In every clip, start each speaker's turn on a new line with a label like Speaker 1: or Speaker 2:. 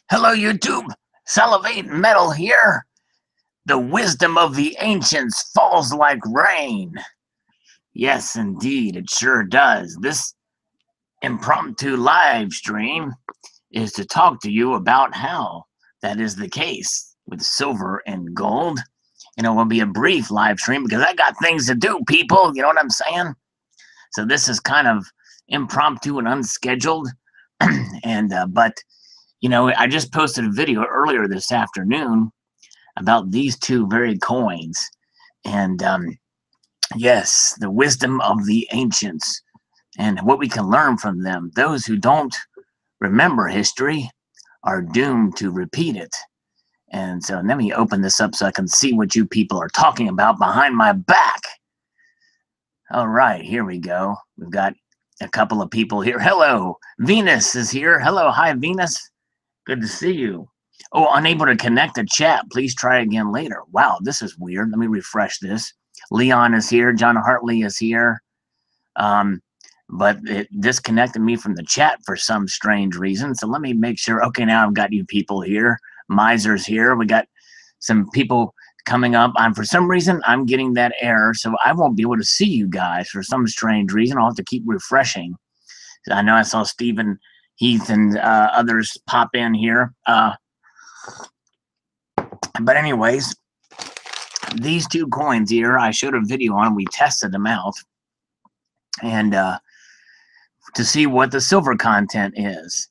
Speaker 1: Hello, YouTube. Salivate Metal here. The wisdom of the ancients falls like rain. Yes, indeed, it sure does. This impromptu live stream is to talk to you about how that is the case with silver and gold. It will be a brief live stream because I got things to do, people. You know what I'm saying? So this is kind of impromptu and unscheduled. But I just posted a video earlier this afternoon about these two very coins. And yes, the wisdom of the ancients and what we can learn from them. Those who don't remember history are doomed to repeat it. And so let me open this up so I can see what you people are talking about behind my back. All right, here we go. We've got a couple of people here. Hello, Venus is here. Hello, hi, Venus. Good to see you. Oh, unable to connect the chat. Please try again later. Wow, this is weird. Let me refresh this. Leon is here. John Hartley is here. But it disconnected me from the chat for some strange reason. So let me make sure. Okay, now I've got you people here. Miser's here. We got some people coming up. For some reason, I'm getting that error. So I won't be able to see you guys for some strange reason. I'll have to keep refreshing. I know I saw Stephen, Heath, and others pop in here. But anyways, these two coins here, I showed a video on. We tested them out. And to see what the silver content is.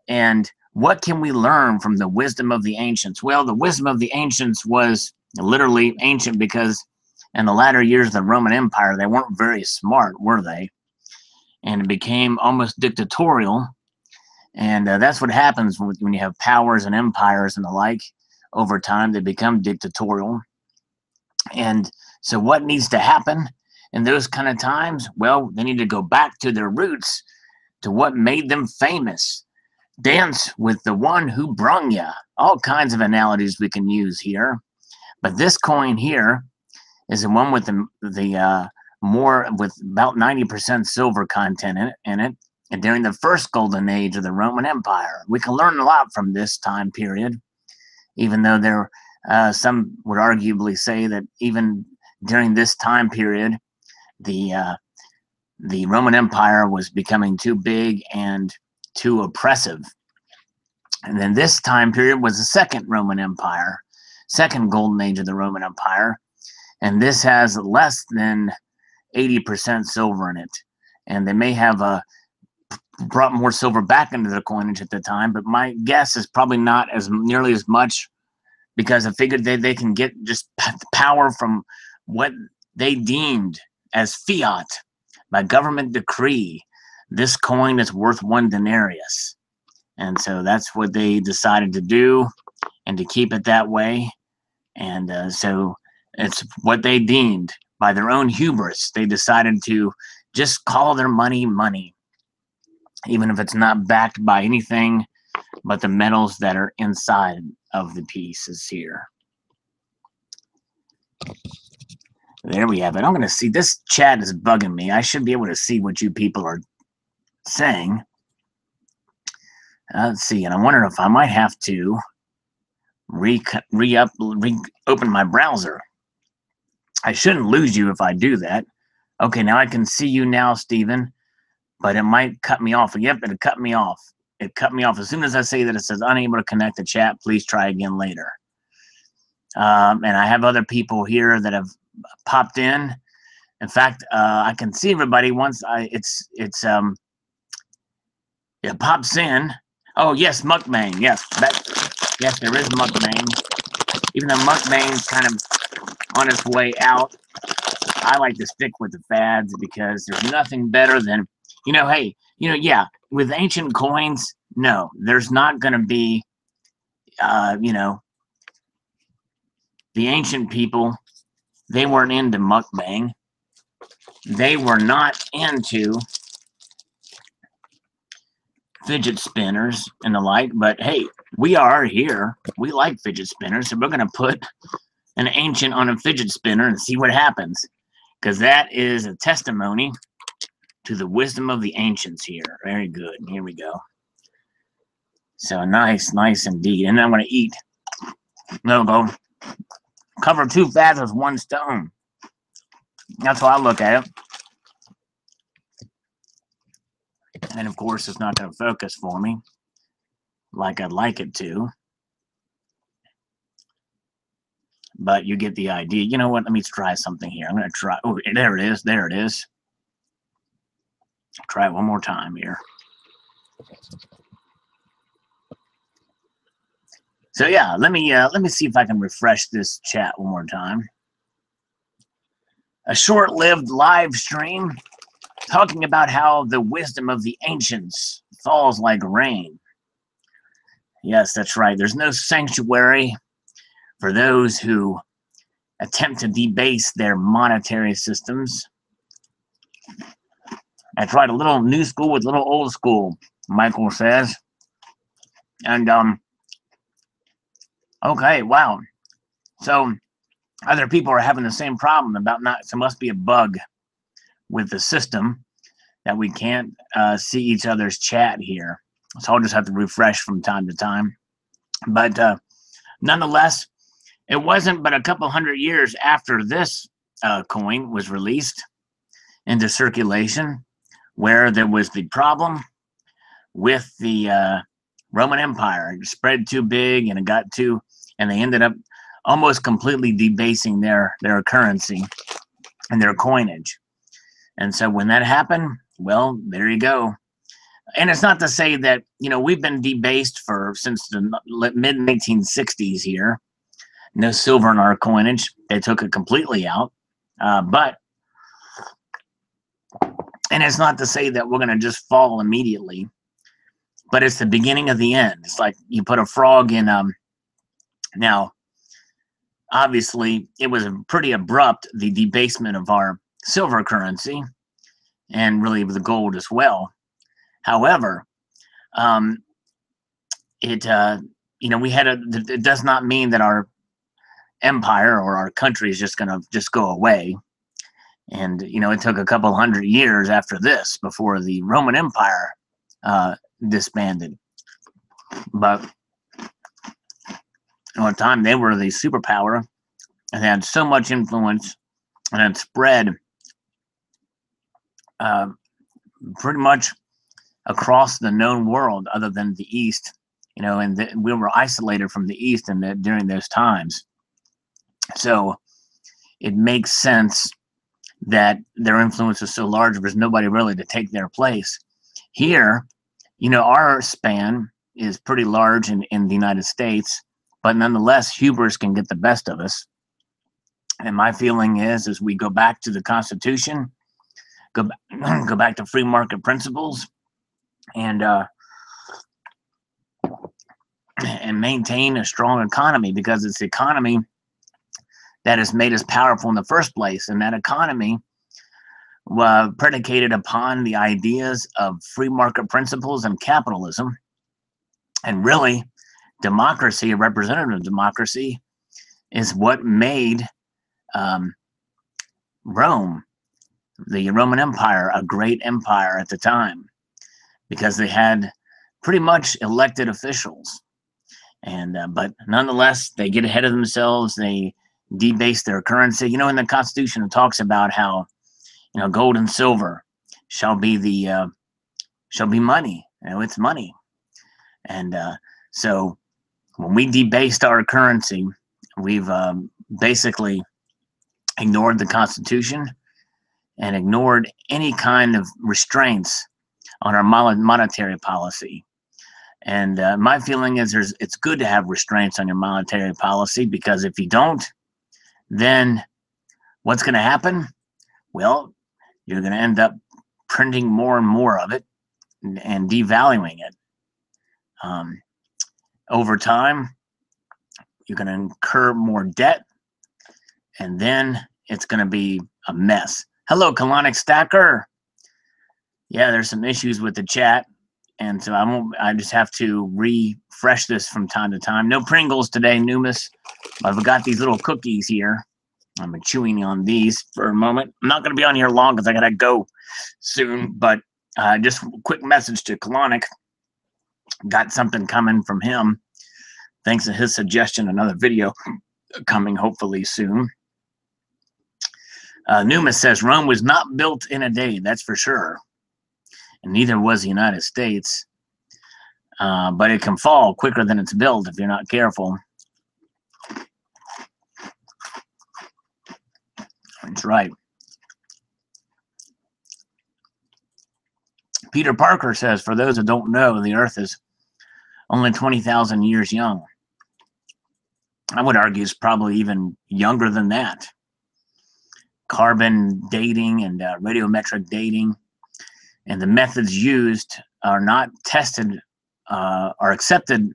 Speaker 1: And what can we learn from the wisdom of the ancients? Well, the wisdom of the ancients was literally ancient because in the latter years of the Roman Empire, they weren't very smart, were they? And it became almost dictatorial. And that's what happens when you have powers and empires and the like. Over time, they become dictatorial. And so what needs to happen in those kind of times? Well, they need to go back to their roots, to what made them famous. Dance with the one who brung ya. All kinds of analogies we can use here. But this coin here is the one with the more with about 90% silver content in it. And during the first golden age of the Roman Empire, we can learn a lot from this time period, even though there some would arguably say that even during this time period, the Roman Empire was becoming too big and too oppressive. And then this time period was the second Roman Empire, second golden age of the Roman Empire. And this has less than 80% silver in it. And they may have brought more silver back into the coinage at the time, but my guess is probably not as nearly as much, because I figured they can get just power from what they deemed as fiat by government decree. This coin is worth 1 denarius. And so that's what they decided to do, and to keep it that way. And so it's what they deemed by their own hubris. They decided to just call their money money, even if it's not backed by anything but the metals that are inside of the pieces here. There we have it. I'm going to see. This chat is bugging me. I should be able to see what you people are saying. Let's see. And I wonder if I might have to reopen my browser. I shouldn't lose you if I do that. Okay, now I can see you now, Stephen. But it might cut me off. Yep, it cut me off. It cut me off. As soon as I say that, it says unable to connect the chat. Please try again later. And I have other people here that have popped in. In fact, I can see everybody once it pops in. Oh yes, mukbang. Yes, yes, there is mukbang. Even though mukbang's kind of on its way out, I like to stick with the fads because there's nothing better than, yeah, with ancient coins, no, there's not going to be, the ancient people, they weren't into mukbang. They were not into fidget spinners and the like, but hey, we are here. We like fidget spinners, so we're going to put an ancient on a fidget spinner and see what happens, because that is a testimony to the wisdom of the ancients here. Very good. Here we go. So nice indeed. And I'm going to eat. There we go. Cover 2 fads with 1 stone. That's how I look at it. And of course, it's not going to focus for me like I'd like it to. But you get the idea. You know what? Let me try something here. I'm going to try. Oh, there it is. There it is. Try it one more time here. So yeah, let me see if I can refresh this chat one more time. A short-lived live stream talking about how the wisdom of the ancients falls like rain. Yes, that's right. There's no sanctuary for those who attempt to debase their monetary systems. I tried a little new school with little old school, Michael says. And, okay, wow. So, other people are having the same problem about not, so must be a bug with the system that we can't see each other's chat here. So I'll just have to refresh from time to time. But nonetheless, it wasn't but a couple hundred years after this coin was released into circulation where there was the problem with the Roman Empire. It spread too big and it got too, and they ended up almost completely debasing their currency and their coinage. And so when that happened, well, there you go. And it's not to say that, you know, we've been debased since the mid-1960s here. No silver in our coinage. They took it completely out. And it's not to say that we're going to just fall immediately, but it's the beginning of the end. It's like you put a frog in, now, obviously, it was pretty abrupt, the debasement of our silver currency, and really the gold as well. However, it does not mean that our empire or our country is just going to just go away. And, you know, it took a couple hundred years after this before the Roman Empire disbanded. But at one time, they were the superpower and they had so much influence and had spread pretty much across the known world other than the East, you know, and we were isolated from the East during those times. So it makes sense that their influence was so large, there's nobody really to take their place. Here, you know, our span is pretty large in the United States, but nonetheless, hubris can get the best of us. And my feeling is, as we go back to the Constitution, go back to free market principles, and maintain a strong economy, because it's the economy that has made us powerful in the first place, and that economy predicated upon the ideas of free market principles and capitalism, and really democracy, a representative democracy, is what made Rome, the Roman Empire, a great empire at the time, because they had pretty much elected officials. And but nonetheless, they get ahead of themselves. They debase their currency. You know, in the Constitution, it talks about how, you know, gold and silver shall be money. You know, it's money. And so when we debased our currency, we've basically ignored the Constitution and ignored any kind of restraints on our monetary policy. And my feeling is it's good to have restraints on your monetary policy, because if you don't, then what's going to happen? Well, you're going to end up printing more and more of it and devaluing it. Over time, you're going to incur more debt, and then it's going to be a mess. Hello, Colonic Stacker. Yeah, there's some issues with the chat, and so I just have to refresh this from time to time. No Pringles today, Numis. I've got these little cookies here. I'm chewing on these for a moment. I'm not going to be on here long because I got to go soon, but just a quick message to Colonic. Got something coming from him. Thanks to his suggestion, another video coming hopefully soon. Numa says Rome was not built in a day, that's for sure. And neither was the United States. But it can fall quicker than it's built if you're not careful. That's right. Peter Parker says, for those that don't know, the Earth is only 20,000 years young. I would argue it's probably even younger than that. Carbon dating and radiometric dating and the methods used are not tested, are accepted,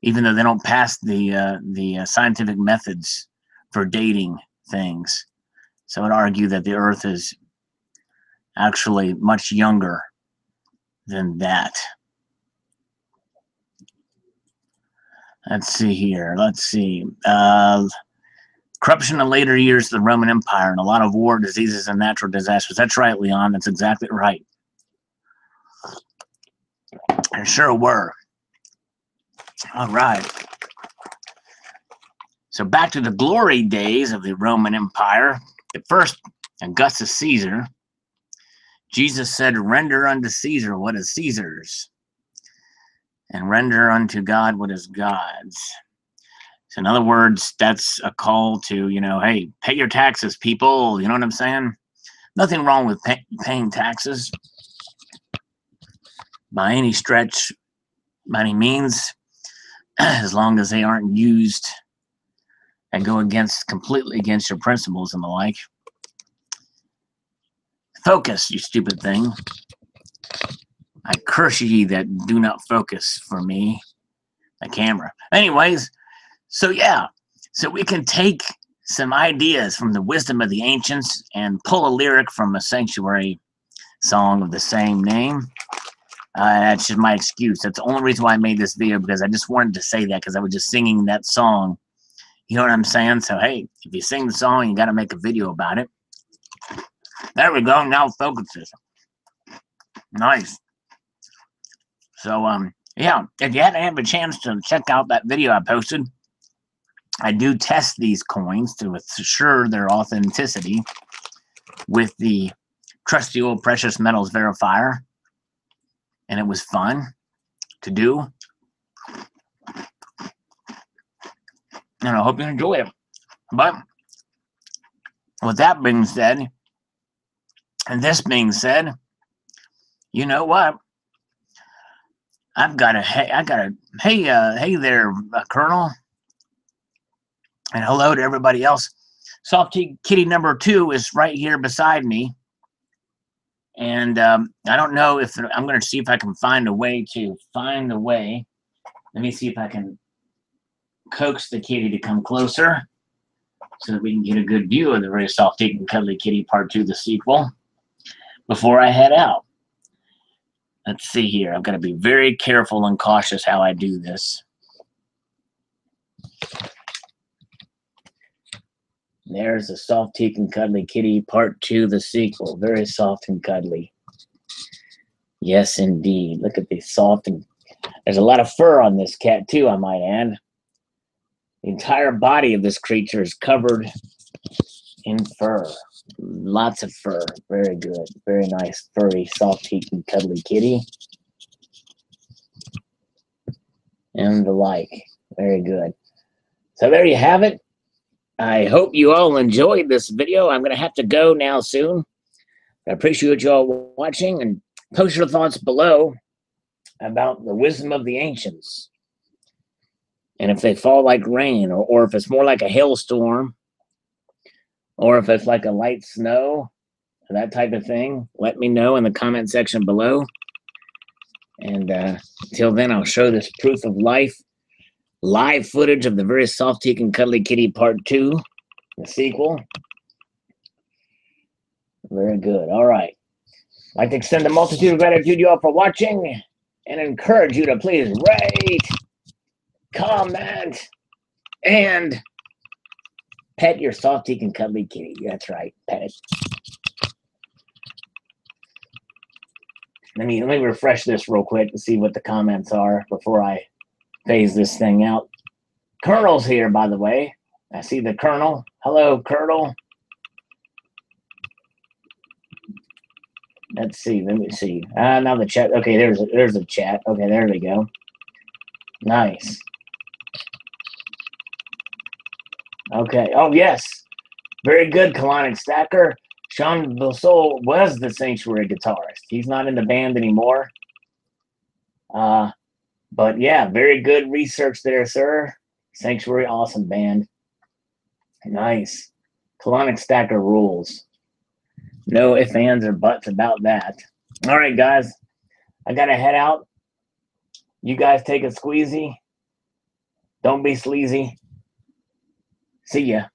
Speaker 1: even though they don't pass the scientific methods for dating things. So I'd argue that the Earth is actually much younger than that. Let's see here. Let's see. Corruption in later years of the Roman Empire and a lot of war, diseases, and natural disasters. That's right, Leon. That's exactly right. There sure were. All right. So back to the glory days of the Roman Empire. The first, Augustus Caesar. Jesus said, render unto Caesar what is Caesar's, and render unto God what is God's. So in other words, that's a call to, hey, pay your taxes, people. You know what I'm saying? Nothing wrong with paying taxes by any stretch, by any means, as long as they aren't used and go completely against your principles and the like. Focus, you stupid thing. I curse ye that do not focus for me, the camera. Anyways, so yeah, so we can take some ideas from the wisdom of the ancients and pull a lyric from a sanctuary song of the same name. That's just my excuse. That's the only reason why I made this video, because I just wanted to say that because I was just singing that song. You know what I'm saying? So, hey, if you sing the song, you got to make a video about it. There we go. Now focuses. Nice. So, yeah, if you hadn't had a chance to check out that video I posted, I do test these coins to assure their authenticity with the trusty old precious metals verifier. And it was fun to do. And I hope you enjoy it. But with that being said, and this being said, you know what? Hey there, Colonel. And hello to everybody else. Softy Kitty number 2 is right here beside me. And I don't know if I'm going to see if I can find a way. Let me see if I can coax the kitty to come closer so that we can get a good view of the very soft and cuddly kitty part 2, the sequel, before I head out. Let's see here. I've got to be very careful and cautious how I do this. There's the soft teeth and cuddly kitty part 2, the sequel. Very soft and cuddly. Yes, indeed. Look at the soft and... There's a lot of fur on this cat, too, I might add. The entire body of this creature is covered in fur. Lots of fur. Very good. Very nice, furry, soft teeth and cuddly kitty. And the like. Very good. So there you have it. I hope you all enjoyed this video. I'm going to have to go now soon. I appreciate you all watching, and post your thoughts below about the wisdom of the ancients. And if they fall like rain, or if it's more like a hailstorm, or if it's like a light snow, that type of thing, let me know in the comment section below. And until then, I'll show this proof of life. Live footage of the very soft teeth and cuddly kitty part 2, the sequel. Very good. All right. I'd like to extend a multitude of gratitude to you all for watching, and encourage you to please rate, comment, and pet your soft teeth and cuddly kitty. That's right. Pet it. Let me refresh this real quick to see what the comments are before I phase this thing out. Colonel's here, by the way. I see the Colonel. Hello, Colonel. Let's see. Let me see. Now the chat. Okay, there's a chat. Okay, there we go. Nice. Okay. Oh, yes. Very good, Colonic Stacker. Sean Bosol was the Sanctuary guitarist. He's not in the band anymore. But yeah, very good research there, sir. Sanctuary, awesome band. Nice. Colonic Stacker rules. No ifs, ands, or buts about that. All right, guys. I got to head out. You guys take a squeezy. Don't be sleazy. See ya.